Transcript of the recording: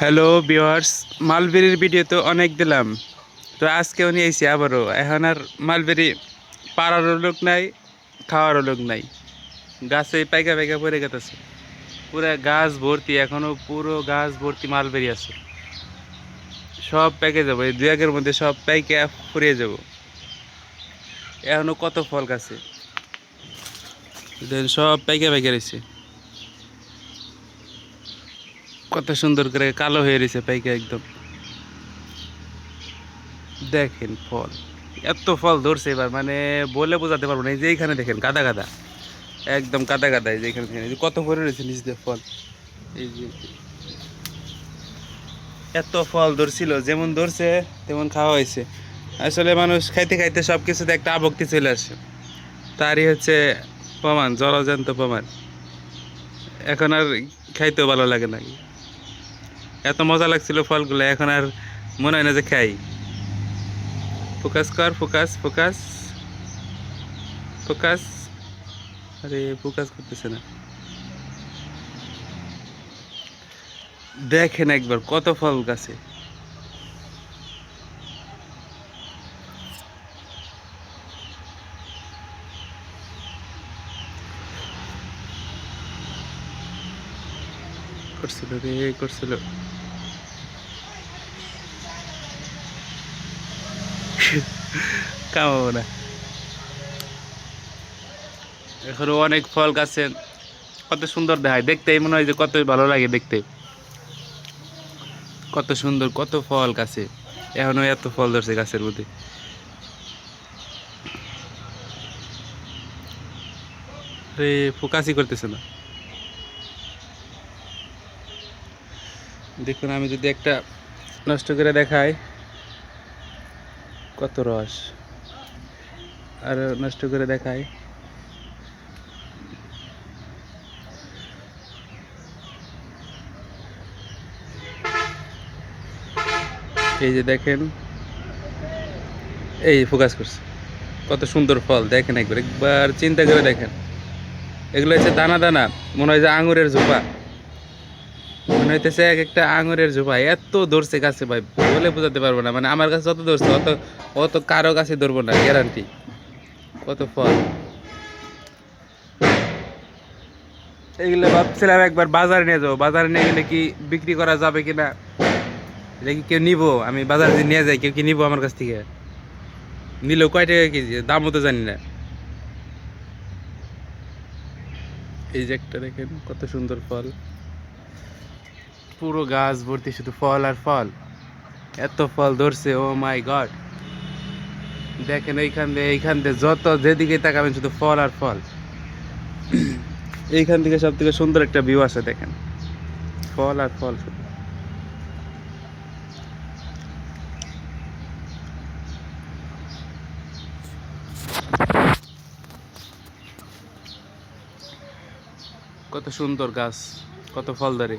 Hello viewers, মালবেরির video তো অনেক দিলাম। তো আজকেও নিয়ে এসেছি আবারও। এখন আর মালবেরি পাড়ারও লোক নাই, খাওয়ারও লোক নাই। গাছে পাইকা পাইকা পড়ে গেছে, পুরো গাছ ভর্তি, এখনো পুরো গাছ ভর্তি মালবেরি আছে। সব পেকে যাবো, এই 2-1 মধ্যে সব পাইকা ফুরিয়ে যাব। এখনো কত ফল গাছে, সব পাইকা পাইকা রয়েছে। কত সুন্দর করে কালো হয়ে রয়েছে পাইকা একদম। দেখেন ফল, এত ফল ধরছে এবার, মানে বলে বোঝাতে পারবো না। এই যে এইখানে দেখেন গাদা গাদা, একদম গাদা গাদা। এই যে এখানে দেখেন, এই যে কত করে রয়েছে নিচ দিয়ে ফল। এই যে এত ফল ধরছিল, যেমন ধরছে তেমন খাওয়া হয়েছে। আসলে মানুষ খাইতে খাইতে সব কিছুতে একটা আভক্তি চলে আসে, তারই হচ্ছে প্রমাণ, জলজান্ত প্রমাণ। এখন আর খাইতেও ভালো লাগে না। এত মজা লাগছিল ফলগুলো, এখন আর মনে হয় না যে খাই। ফোকাস কর, ফোকাস ফোকাস ফোকাস। আরে ফোকাস করতেছে না। দেখেন একবার কত ফল গাছে। করছিল রে, করছিল। কামাবো না। এখনো অনেক ফল গাছে, কত সুন্দর দেখায় দেখতে, মনে হয় যে কত ভালো লাগে দেখতে। কত সুন্দর, কত ফল গাছে, এখনো এত ফল ধরছে গাছের মধ্যে। আরে ফোকাসই করতেছে না। দেখুন, আমি যদি একটা নষ্ট করে দেখাই, কত রস। আর নষ্ট করে দেখাই, এই যে দেখেন, এই ফোকাস করছে। কত সুন্দর ফল দেখেন, একবার একবার চিন্তা করে দেখেন। এগুলো হচ্ছে দানা দানা, মনে হয় যে আঙুরের ঝোপা। মনে হইতেছে এক একটা আঙুরের ঝোপা। এত ধরছে গাছে ভাই, বলে বোঝাতে পারবো না। মানে আমার কাছে যত ধরছে অত অত কারো কাছে ধরবো না, গ্যারান্টি। কত ফল। এগুলো ভাবছিলাম একবার বাজারে নিয়ে যাবো, বাজারে নিয়ে গেলে কি বিক্রি করা যাবে কিনা, এটা কি কেউ নিবো? আমি বাজারে যদি নিয়ে যাই, কেউ কি নিবো আমার কাছ থেকে? নিলেও কয় টাকা কেজি, দামও তো জানি না। এই যে একটা দেখেন, কত সুন্দর ফল। পুরো গাছ ভর্তি শুধু ফল আর ফল। এত ফল ধরছে, ও মাই গড। দেখেন এইখান দিয়ে যত যেদিকে তাকাবেন শুধু ফল আর ফল। এইখান থেকে সব থেকে সুন্দর একটা ভিউ আছে, দেখেন ফল আর ফল শুধু। কত সুন্দর গাছ, কত ফল ধরে।